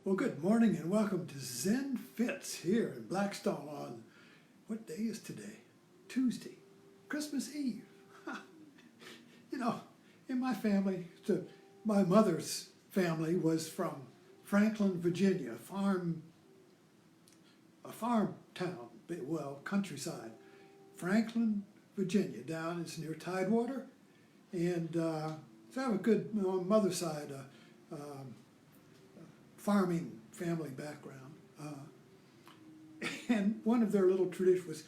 Well, good morning and welcome to Zen Fits here in Blackstone on, what day is today? Tuesday, Christmas Eve. You know, in my family, my mother's family was from Franklin, Virginia, a farm town, well, countryside. Franklin, Virginia, down, it's near Tidewater. And so I have a good, on mother's side, farming family background. And one of their little traditions was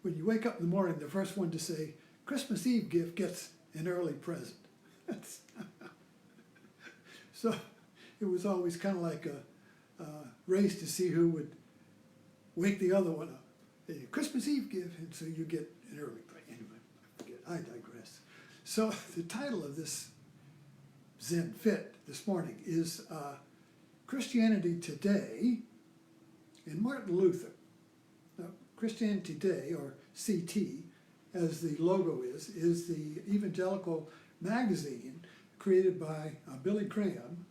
when you wake up in the morning, the first one to say, Christmas Eve gift gets an early present. So it was always kind of like a race to see who would wake the other one up. Christmas Eve gift, and so you get an early present. Anyway, I digress. So the title of this Zen Fit this morning is Christianity Today and Martin Luther. Now, Christianity Today, or CT, as the logo is the evangelical magazine created by Billy Graham,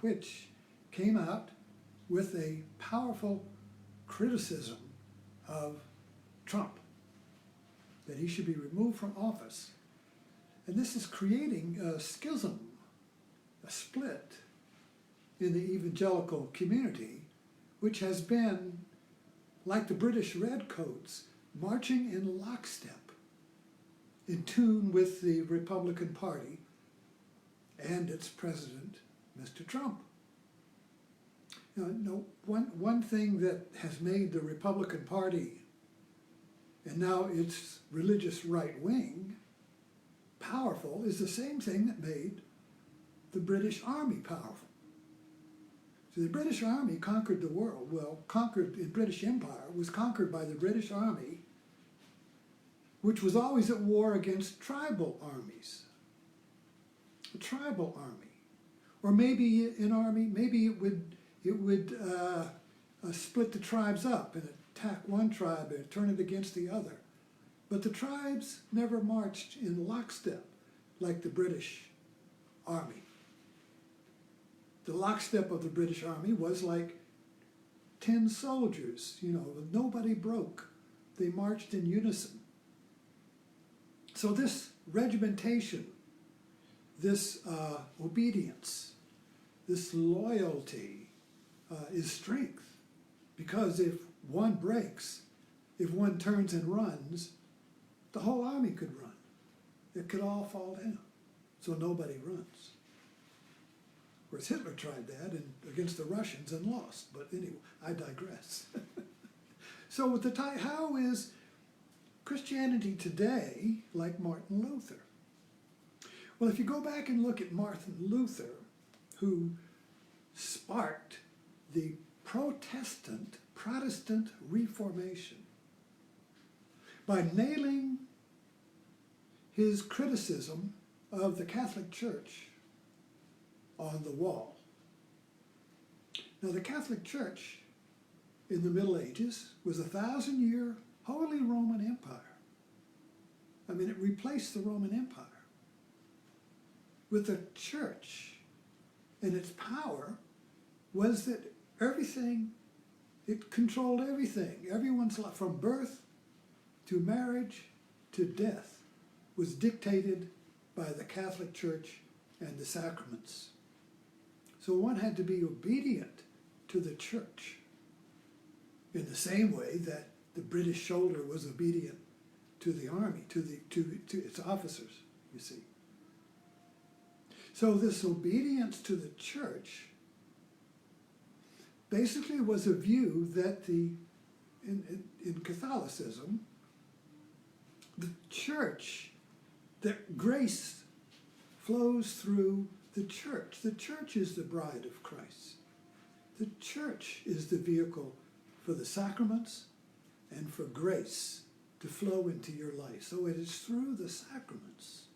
which came out with a powerful criticism of Trump, that he should be removed from office. And this is creating a schism, a split in the evangelical community, which has been, like the British Redcoats, marching in lockstep, in tune with the Republican Party and its president, Mr. Trump. Now, one thing that has made the Republican Party, and now its religious right wing, powerful is the same thing that made the British Army powerful. So the British Army conquered the world. Well, conquered in British Empire, was conquered by the British Army, which was always at war against tribal armies. A tribal army. Or maybe an army, maybe it would split the tribes up and attack one tribe and turn it against the other. But the tribes never marched in lockstep like the British Army. The lockstep of the British Army was like 10 soldiers, nobody broke. They marched in unison. So this regimentation, this obedience, this loyalty is strength. Because if one breaks, if one turns and runs, the whole army could run. It could all fall down. So nobody runs. Of course, Hitler tried that against the Russians and lost. But anyway, I digress. So with how is Christianity today like Martin Luther? Well, if you go back and look at Martin Luther, who sparked the Protestant Reformation by nailing his criticism of the Catholic Church on the wall. Now, the Catholic Church in the Middle Ages was a 1,000-year Holy Roman Empire. I mean, it replaced the Roman Empire. With the church and its power was that it controlled everything. Everyone's life, from birth to marriage to death, was dictated by the Catholic Church and the sacraments. So one had to be obedient to the church in the same way that the British soldier was obedient to the army, to its officers, you see. So this obedience to the church basically was a view that in Catholicism, the church, that grace flows through the church. The church is the bride of Christ. The church is the vehicle for the sacraments and for grace to flow into your life. So it is through the sacraments,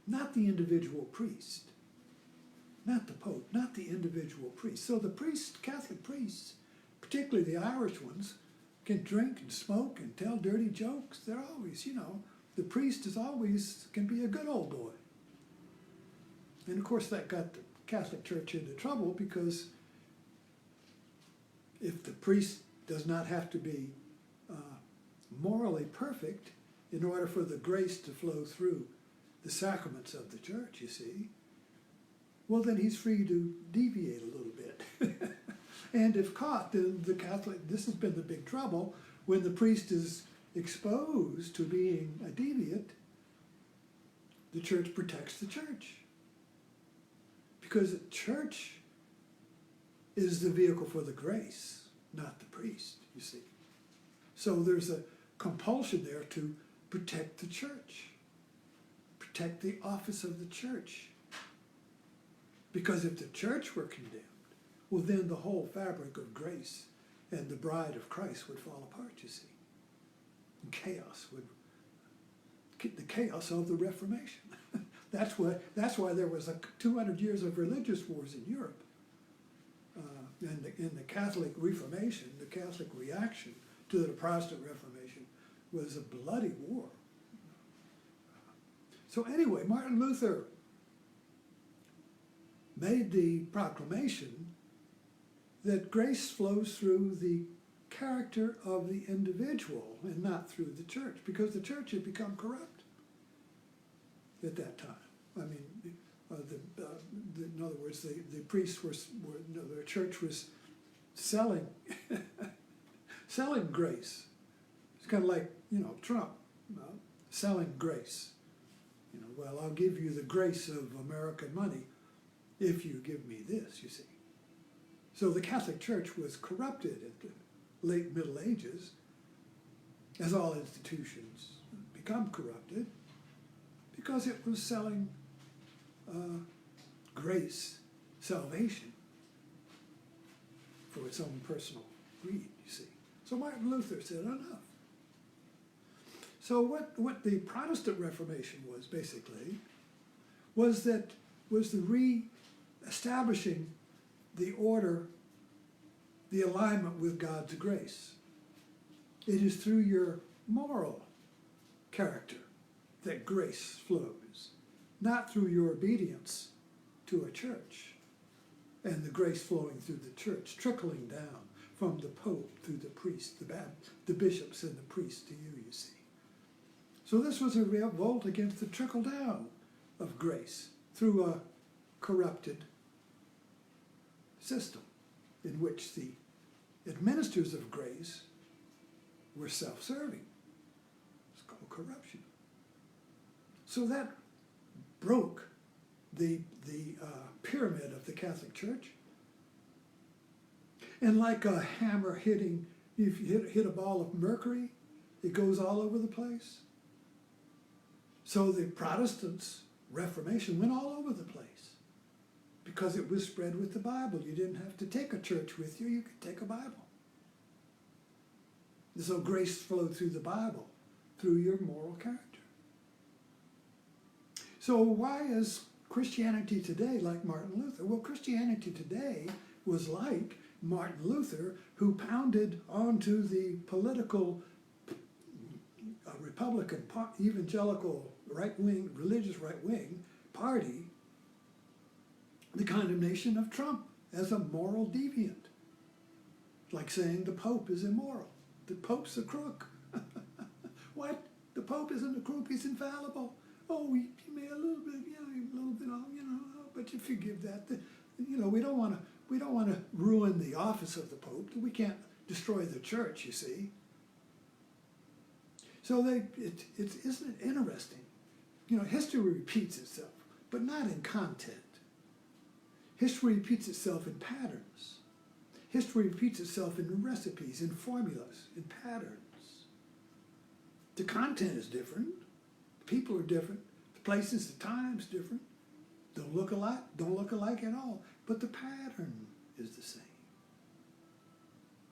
not the individual priest, not the Pope, not the individual priest. So the priests, Catholic priests, particularly the Irish ones, can drink and smoke and tell dirty jokes. They're always, the priest can be a good old boy. And of course that got the Catholic Church into trouble, because if the priest does not have to be morally perfect in order for the grace to flow through the sacraments of the church, you see, well, then he's free to deviate a little bit. And if caught, then the Catholic, this has been the big trouble, when the priest is exposed to being a deviant, the church protects the church. Because the church is the vehicle for the grace, not the priest, you see. So there's a compulsion there to protect the church, protect the office of the church. Because if the church were condemned, well, then the whole fabric of grace and the bride of Christ would fall apart, you see. And chaos would, the chaos of the Reformation. That's why there was 200 years of religious wars in Europe. In the Catholic Reformation, the Catholic reaction to the Protestant Reformation was a bloody war. So anyway, Martin Luther made the proclamation that grace flows through the character of the individual and not through the church, because the church had become corrupt at that time. I mean, in other words, the priests the church was selling selling grace. It's kind of like, Trump selling grace. Well, I'll give you the grace of American money if you give me this, you see. So the Catholic Church was corrupted at the late Middle Ages, as all institutions become corrupted, because it was selling grace, salvation, for its own personal greed, you see. So Martin Luther said, enough. So what the Protestant Reformation was, basically, was the re-establishing the order, the alignment with God's grace. It is through your moral character that grace flows, not through your obedience to a church and the grace flowing through the church, trickling down from the Pope through the priest, the bishops and the priests to you, you see. So this was a revolt against the trickle down of grace through a corrupted system in which the administrators of grace were self-serving. It's called corruption. So that broke the pyramid of the Catholic Church. And like a hammer hitting, if you hit a ball of mercury, it goes all over the place. So the Protestants' Reformation went all over the place because it was spread with the Bible. You didn't have to take a church with you, you could take a Bible. So grace flowed through the Bible, through your moral character. So why is Christianity today like Martin Luther? Well, Christianity today was like Martin Luther, who pounded onto the political Republican, evangelical, right-wing, religious right-wing party, the condemnation of Trump as a moral deviant. Like saying the Pope is immoral. The Pope's a crook. What? The Pope isn't a crook, he's infallible. Oh, he made a little bit, but you forgive that. We don't want to ruin the office of the Pope. We can't destroy the church, you see. So isn't it interesting? History repeats itself, but not in content. History repeats itself in patterns. History repeats itself in recipes, in formulas, in patterns. The content is different. The people are different. The places, the times, different. Don't look alike at all. But the pattern is the same.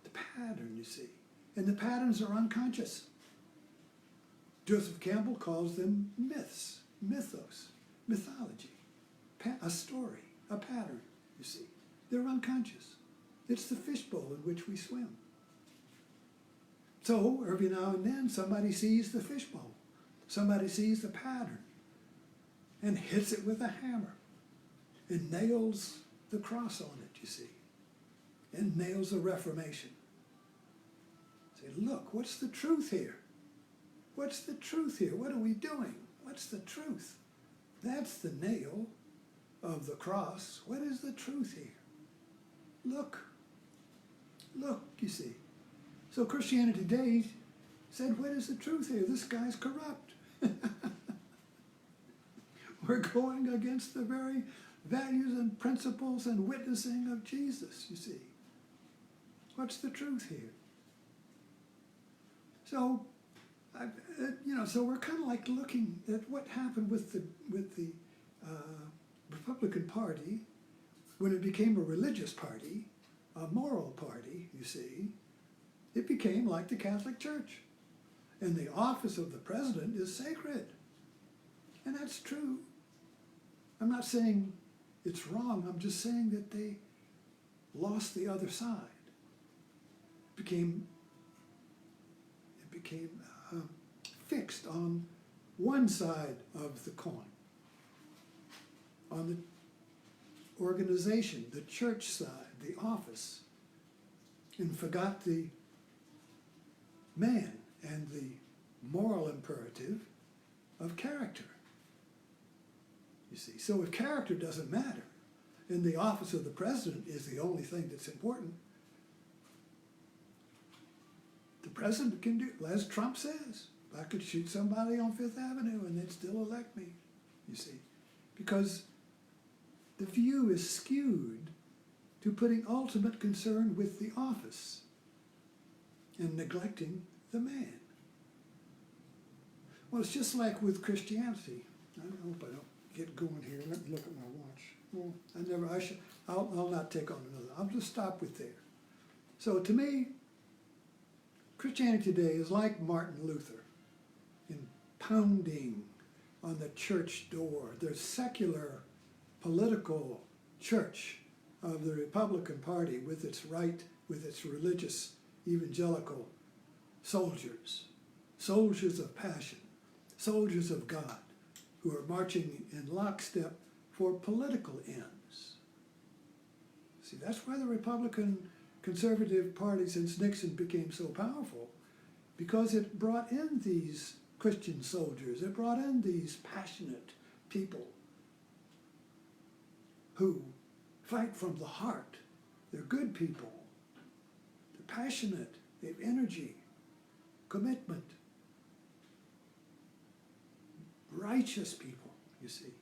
The pattern, you see. And the patterns are unconscious. Joseph Campbell calls them myths, mythos, mythology, a story, a pattern, you see. They're unconscious. It's the fishbowl in which we swim. So every now and then somebody sees the fishbowl. Somebody sees the pattern and hits it with a hammer and nails the cross on it, you see, and nails the Reformation. Say, look, what's the truth here? What's the truth here? What are we doing? What's the truth? That's the nail of the cross. What is the truth here? Look, you see. So Christianity Today said, what is the truth here? This guy's corrupt. We're going against the very values and principles and witnessing of Jesus, you see. What's the truth here? So, so we're kind of like looking at what happened with the Republican Party when it became a religious party, a moral party, you see. It became like the Catholic Church. And the office of the president is sacred. And that's true. I'm not saying it's wrong. I'm just saying that they lost the other side. It became fixed on one side of the coin, on the organization, the church side, the office, and forgot the man and the moral imperative of character. You see, so if character doesn't matter, and the office of the president is the only thing that's important, the president can do, as Trump says, I could shoot somebody on Fifth Avenue and they'd still elect me, you see, because the view is skewed to putting ultimate concern with the office and neglecting the man. Well, it's just like with Christianity. I hope I don't get going here. Let me look at my watch. Well, I'll not take on another. I'll just stop with there. So to me, Christianity Today is like Martin Luther in pounding on the church door, the secular political church of the Republican Party with its religious evangelical soldiers of passion, soldiers of God, who are marching in lockstep for political ends. See, that's why the Republican conservative party since Nixon became so powerful, because it brought in these Christian soldiers, it brought in these passionate people who fight from the heart. They're good people. They're passionate. They have energy, commitment. Righteous people, you see.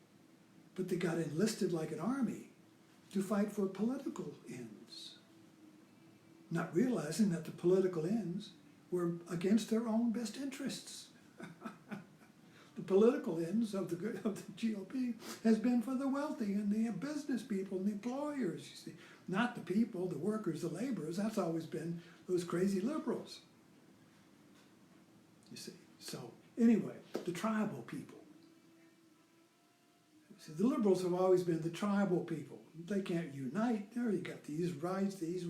But they got enlisted like an army to fight for political ends, not realizing that the political ends were against their own best interests. The political ends of the GOP has been for the wealthy and the business people and the employers, you see. Not the people, the workers, the laborers. That's always been those crazy liberals, you see. So anyway, the tribal people. See, the liberals have always been the tribal people. They can't unite. There you got these rights, these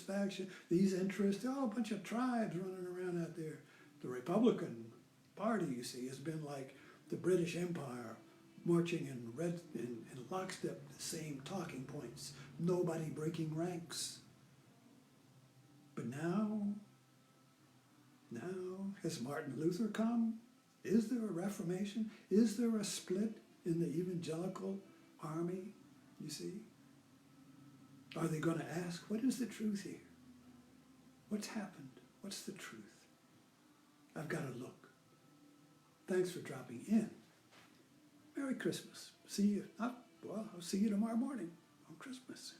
factions, these interests. They're all a bunch of tribes running around out there. The Republican Party, you see, has been like the British Empire, marching in lockstep, the same talking points. Nobody breaking ranks. But now, has Martin Luther come? Is there a Reformation? Is there a split in the evangelical army, you see? Are they going to ask, what is the truth here? What's happened? What's the truth? I've got to look. Thanks for dropping in. Merry Christmas. See you. I'll see you tomorrow morning on Christmas.